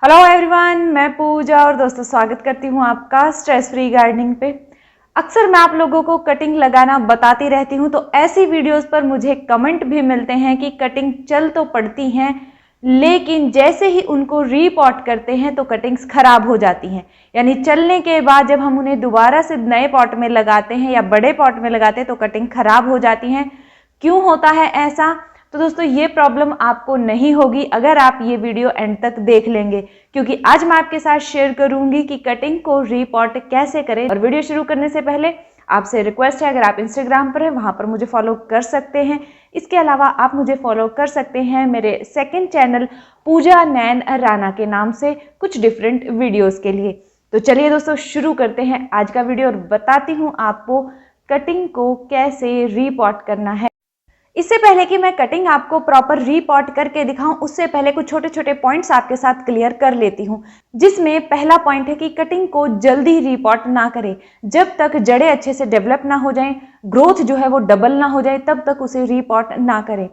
Hello everyone, मैं पूजा और दोस्तों स्वागत करती हूँ आपका स्ट्रेस फ्री गार्डनिंग पे। अक्सर मैं आप लोगों को कटिंग लगाना बताती रहती हूँ, तो ऐसी वीडियोस पर मुझे कमेंट भी मिलते हैं कि कटिंग चल तो पड़ती हैं, लेकिन जैसे ही उनको रीपॉट करते हैं तो कटिंग्स खराब हो जाती हैं। यानी चलने के बाद जब हम उन्हें दोबारा से नए पॉट में लगाते हैं या बड़े पॉट में लगाते हैं तो कटिंग खराब हो जाती हैं। क्यों होता है ऐसा? तो दोस्तों ये प्रॉब्लम आपको नहीं होगी अगर आप ये वीडियो एंड तक देख लेंगे, क्योंकि आज मैं आपके साथ शेयर करूंगी कि कटिंग को रीपॉट कैसे करें। और वीडियो शुरू करने से पहले आपसे रिक्वेस्ट है, अगर आप इंस्टाग्राम पर हैं वहां पर मुझे फॉलो कर सकते हैं। इसके अलावा आप मुझे फॉलो कर सकते हैं मेरे सेकंड चैनल पूजा नैन राणा के नाम से कुछ डिफरेंट वीडियोस के लिए। तो चलिए दोस्तों शुरू करते हैं आज का वीडियो और बताती हूँ आपको कटिंग को कैसे रीपॉट करना है। इससे पहले कि मैं कटिंग आपको प्रॉपर रीपॉट करके दिखाऊं, उससे पहले कुछ छोटे छोटे पॉइंट्स आपके साथ क्लियर कर लेती हूं। जिसमें पहला पॉइंट है कि कटिंग को जल्दी रीपॉट ना करें। जब तक जड़ें अच्छे से डेवलप ना हो जाएं, ग्रोथ जो है वो डबल ना हो जाए, तब तक उसे रीपॉट ना करें।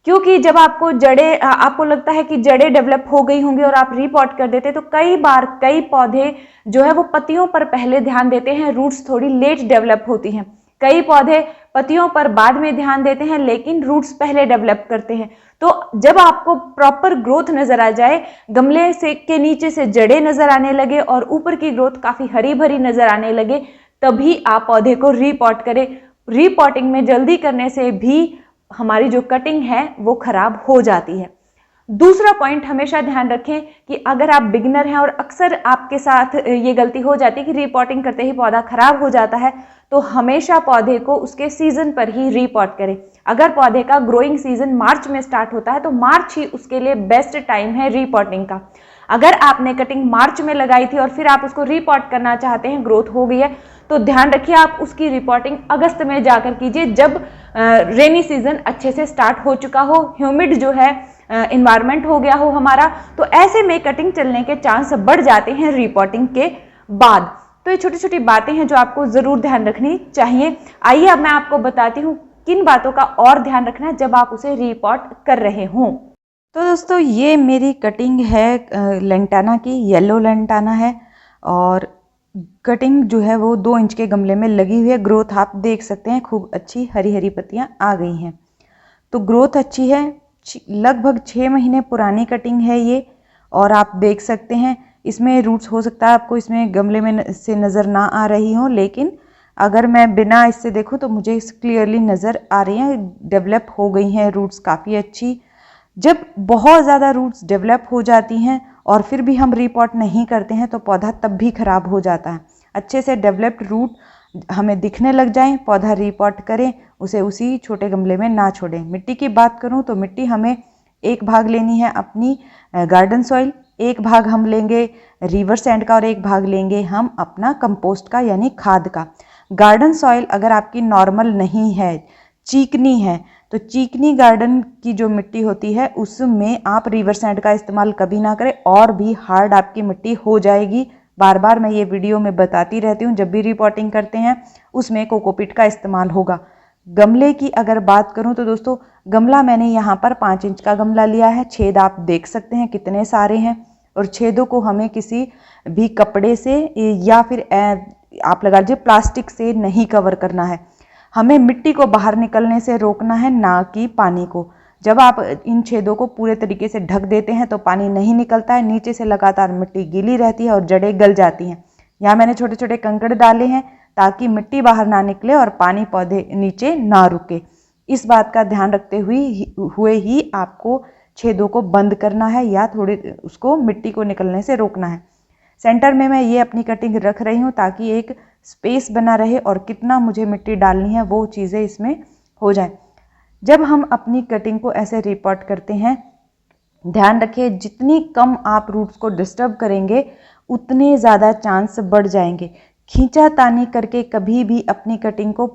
क्योंकि जब आपको लगता है कि जड़ें डेवलप हो गई होंगी और आप रीपॉट कर देते, तो कई बार कई पौधे जो है वो पत्तियों पर पहले ध्यान देते हैं, रूट्स थोड़ी लेट डेवलप होती हैं। कई पौधे पत्तियों पर बाद में ध्यान देते हैं, लेकिन रूट्स पहले डेवलप करते हैं। तो जब आपको प्रॉपर ग्रोथ नजर आ जाए, गमले से के नीचे से जड़ें नजर आने लगे और ऊपर की ग्रोथ काफी हरी भरी नजर आने लगे, तभी आप पौधे को रीपॉट करें। रीपॉटिंग में जल्दी करने से भी हमारी जो कटिंग है वो खराब हो जाती है। दूसरा पॉइंट हमेशा ध्यान रखें कि अगर आप बिगिनर हैं और अक्सर आपके साथ ये गलती हो जाती है कि रीपॉटिंग करते ही पौधा खराब हो जाता है, तो हमेशा पौधे को उसके सीजन पर ही रीपॉट करें। अगर पौधे का ग्रोइंग सीजन मार्च में स्टार्ट होता है तो मार्च ही उसके लिए बेस्ट टाइम है रीपॉटिंग का। अगर आपने कटिंग मार्च में लगाई थी और फिर आप उसको रीपॉट करना चाहते हैं, ग्रोथ हो गई है, तो ध्यान रखिए आप उसकी रिपोर्टिंग अगस्त में जाकर कीजिए, जब रेनी सीजन अच्छे से स्टार्ट हो चुका हो, ह्यूमिड जो है इन्वायरमेंट हो गया हो हमारा। तो ऐसे में कटिंग चलने के चांस बढ़ जाते हैं रिपोर्टिंग के बाद। तो ये छोटी छोटी बातें हैं जो आपको जरूर ध्यान रखनी चाहिए। आइए अब मैं आपको बताती हूँ किन बातों का और ध्यान रखना है जब आप उसे रिपोर्ट कर रहे हों। तो दोस्तों ये मेरी कटिंग है लेंटाना की, येलो लेंटाना है, और कटिंग जो है वो 2 इंच के गमले में लगी हुई है। ग्रोथ आप देख सकते हैं, खूब अच्छी हरी हरी पत्तियां आ गई हैं। तो ग्रोथ अच्छी है, लगभग 6 महीने पुरानी कटिंग है ये। और आप देख सकते हैं इसमें रूट्स, हो सकता है आपको इसमें गमले में से नज़र ना आ रही हो, लेकिन अगर मैं बिना इससे देखूं तो मुझे क्लियरली नज़र आ रही हैं, डेवलप हो गई हैं रूट्स काफ़ी अच्छी। जब बहुत ज़्यादा रूट्स डेवलप हो जाती हैं और फिर भी हम रीपॉट नहीं करते हैं तो पौधा तब भी खराब हो जाता है। अच्छे से डेवलप्ड रूट हमें दिखने लग जाएं, पौधा रीपॉट करें, उसे उसी छोटे गमले में ना छोड़ें। मिट्टी की बात करूं तो मिट्टी हमें एक भाग लेनी है अपनी गार्डन सॉइल, एक भाग हम लेंगे रिवर सैंड का और एक भाग लेंगे हम अपना कंपोस्ट का यानी खाद का। गार्डन सॉइल अगर आपकी नॉर्मल नहीं है, चीकनी है, तो चीकनी गार्डन की जो मिट्टी होती है उसमें आप रिवर सैंड का इस्तेमाल कभी ना करें, और भी हार्ड आपकी मिट्टी हो जाएगी। बार बार मैं ये वीडियो में बताती रहती हूँ, जब भी रिपोर्टिंग करते हैं उसमें कोकोपीट का इस्तेमाल होगा। गमले की अगर बात करूं तो दोस्तों गमला मैंने यहाँ पर 5 इंच का गमला लिया है। छेद आप देख सकते हैं कितने सारे हैं, और छेदों को हमें किसी भी कपड़े से या फिर आप लगा लीजिए प्लास्टिक से नहीं कवर करना है। हमें मिट्टी को बाहर निकलने से रोकना है, ना कि पानी को। जब आप इन छेदों को पूरे तरीके से ढक देते हैं तो पानी नहीं निकलता है, नीचे से लगातार मिट्टी गीली रहती है और जड़ें गल जाती हैं। यहाँ मैंने छोटे छोटे कंकड़ डाले हैं ताकि मिट्टी बाहर ना निकले और पानी पौधे नीचे ना रुके। इस बात का ध्यान रखते हुए ही आपको छेदों को बंद करना है या थोड़े उसको मिट्टी को निकलने से रोकना है। सेंटर में मैं ये अपनी कटिंग रख रही हूँ ताकि एक स्पेस बना रहे और कितना मुझे मिट्टी डालनी है वो चीज़ें इसमें हो जाए। जब हम अपनी कटिंग को ऐसे रिपोर्ट करते हैं, ध्यान रखिए जितनी कम आप रूट्स को डिस्टर्ब करेंगे उतने ज़्यादा चांस बढ़ जाएंगे। खींचातानी करके कभी भी अपनी कटिंग को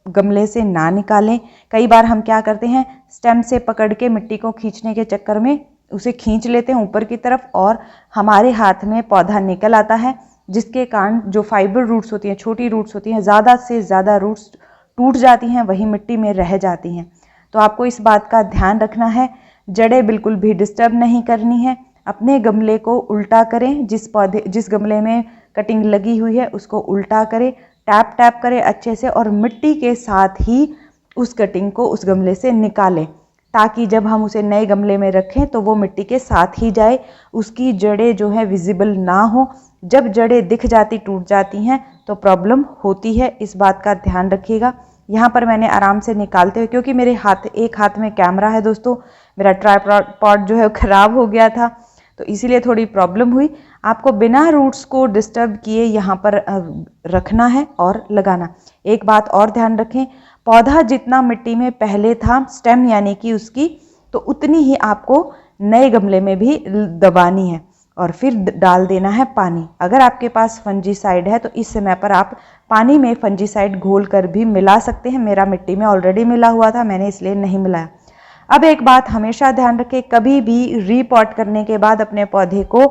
गमले से ना निकालें। कई बार हम क्या करते हैं, स्टेम से पकड़ के मिट्टी को खींचने के चक्कर में उसे खींच लेते हैं ऊपर की तरफ और हमारे हाथ में पौधा निकल आता है, जिसके कारण जो फाइबर रूट्स होती हैं, छोटी रूट्स होती हैं, ज़्यादा से ज़्यादा रूट्स टूट जाती हैं, वही मिट्टी में रह जाती हैं। तो आपको इस बात का ध्यान रखना है, जड़ें बिल्कुल भी डिस्टर्ब नहीं करनी है। अपने गमले को उल्टा करें, जिस गमले में कटिंग लगी हुई है उसको उल्टा करें, टैप टैप करें अच्छे से और मिट्टी के साथ ही उस कटिंग को उस गमले से निकालें, ताकि जब हम उसे नए गमले में रखें तो वो मिट्टी के साथ ही जाए, उसकी जड़ें जो है विजिबल ना हो। जब जड़ें दिख जाती, टूट जाती हैं तो प्रॉब्लम होती है, इस बात का ध्यान रखिएगा। यहाँ पर मैंने आराम से निकालते हुए, क्योंकि मेरे एक हाथ में कैमरा है दोस्तों, मेरा ट्राइपॉड जो है ख़राब हो गया था तो इसीलिए थोड़ी प्रॉब्लम हुई। आपको बिना रूट्स को डिस्टर्ब किए यहाँ पर रखना है और लगाना। एक बात और ध्यान रखें, पौधा जितना मिट्टी में पहले था, स्टेम यानी कि उसकी, तो उतनी ही आपको नए गमले में भी दबानी है और फिर डाल देना है पानी। अगर आपके पास फंजीसाइड है तो इस समय पर आप पानी में फंजीसाइड घोल कर भी मिला सकते हैं। मेरा मिट्टी में ऑलरेडी मिला हुआ था, मैंने इसलिए नहीं मिलाया। अब एक बात हमेशा ध्यान रखें, कभी भी रीपॉट करने के बाद अपने पौधे को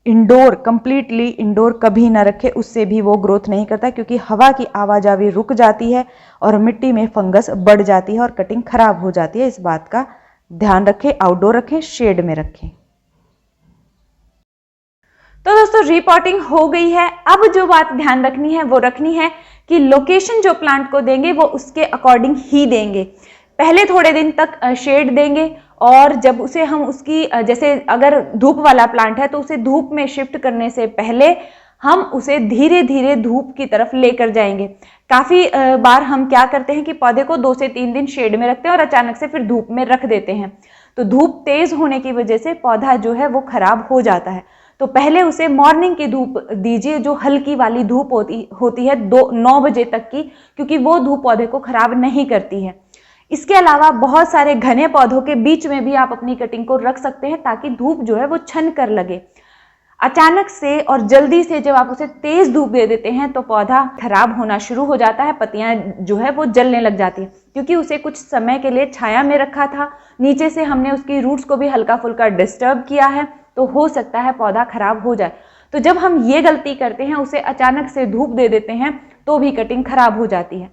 इंडोर, कंप्लीटली इंडोर कभी ना रखें, उससे भी वो ग्रोथ नहीं करता, क्योंकि हवा की आवाजावी रुक जाती है और मिट्टी में फंगस बढ़ जाती है और कटिंग खराब हो जाती है। इस बात का ध्यान रखें, आउटडोर रखें, शेड में रखें। तो दोस्तों रीपॉटिंग हो गई है। अब जो बात ध्यान रखनी है वो रखनी है कि लोकेशन जो प्लांट को देंगे वो उसके अकॉर्डिंग ही देंगे। पहले थोड़े दिन तक शेड देंगे और जब उसे हम उसकी, जैसे अगर धूप वाला प्लांट है तो उसे धूप में शिफ्ट करने से पहले हम उसे धीरे धीरे धूप की तरफ लेकर जाएंगे। काफ़ी बार हम क्या करते हैं कि पौधे को 2 से 3 दिन शेड में रखते हैं और अचानक से फिर धूप में रख देते हैं, तो धूप तेज होने की वजह से पौधा जो है वो खराब हो जाता है। तो पहले उसे मॉर्निंग की धूप दीजिए, जो हल्की वाली धूप होती है 9 बजे तक की, क्योंकि वो धूप पौधे को खराब नहीं करती है। इसके अलावा बहुत सारे घने पौधों के बीच में भी आप अपनी कटिंग को रख सकते हैं, ताकि धूप जो है वो छन कर लगे। अचानक से और जल्दी से जब आप उसे तेज धूप दे देते हैं तो पौधा खराब होना शुरू हो जाता है, पत्तियां जो है वो जलने लग जाती है, क्योंकि उसे कुछ समय के लिए छाया में रखा था, नीचे से हमने उसकी रूट्स को भी हल्का फुल्का डिस्टर्ब किया है, तो हो सकता है पौधा खराब हो जाए। तो जब हम ये गलती करते हैं, उसे अचानक से धूप दे देते हैं, तो भी कटिंग खराब हो जाती है।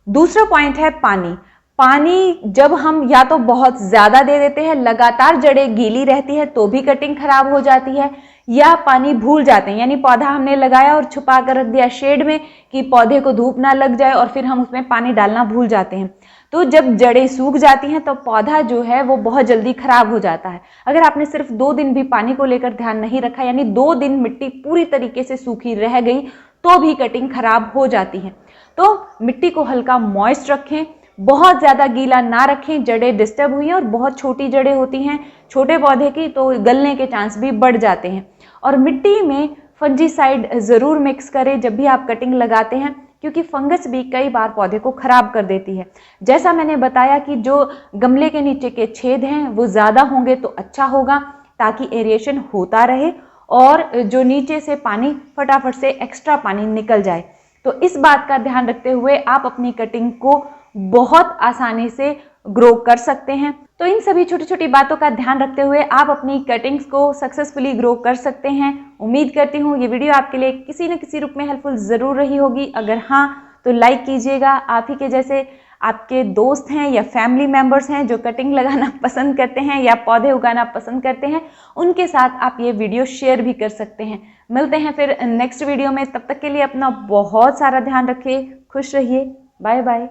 दूसरा पॉइंट है पानी। पानी जब हम या तो बहुत ज्यादा दे देते हैं, लगातार जड़ें गीली रहती है तो भी कटिंग खराब हो जाती है, या पानी भूल जाते हैं, यानी पौधा हमने लगाया और छुपा कर रख दिया शेड में कि पौधे को धूप ना लग जाए, और फिर हम उसमें पानी डालना भूल जाते हैं, तो जब जड़ें सूख जाती हैं तो पौधा जो है वो बहुत जल्दी खराब हो जाता है। अगर आपने सिर्फ 2 दिन भी पानी को लेकर ध्यान नहीं रखा, यानी 2 दिन मिट्टी पूरी तरीके से सूखी रह गई, तो भी कटिंग खराब हो जाती है। तो मिट्टी को हल्का मॉइस्ट रखें, बहुत ज़्यादा गीला ना रखें, जड़ें डिस्टर्ब हुई हैं और बहुत छोटी जड़ें होती हैं छोटे पौधे की, तो गलने के चांस भी बढ़ जाते हैं। और मिट्टी में फंजीसाइड ज़रूर मिक्स करें जब भी आप कटिंग लगाते हैं, क्योंकि फंगस भी कई बार पौधे को खराब कर देती है। जैसा मैंने बताया कि जो गमले के नीचे के छेद हैं वो ज़्यादा होंगे तो अच्छा होगा, ताकि एरिएशन होता रहे और जो नीचे से पानी फटाफट से एक्स्ट्रा पानी निकल जाए। तो इस बात का ध्यान रखते हुए आप अपनी कटिंग को बहुत आसानी से ग्रो कर सकते हैं। तो इन सभी छोटी छोटी बातों का ध्यान रखते हुए आप अपनी कटिंग्स को सक्सेसफुली ग्रो कर सकते हैं। उम्मीद करती हूँ ये वीडियो आपके लिए किसी न किसी रूप में हेल्पफुल ज़रूर रही होगी। अगर हाँ तो लाइक कीजिएगा। आप ही के जैसे आपके दोस्त हैं या फैमिली मेम्बर्स हैं जो कटिंग लगाना पसंद करते हैं या पौधे उगाना पसंद करते हैं, उनके साथ आप ये वीडियो शेयर भी कर सकते हैं। मिलते हैं फिर नेक्स्ट वीडियो में, तब तक के लिए अपना बहुत सारा ध्यान रखिए, खुश रहिए, बाय बाय।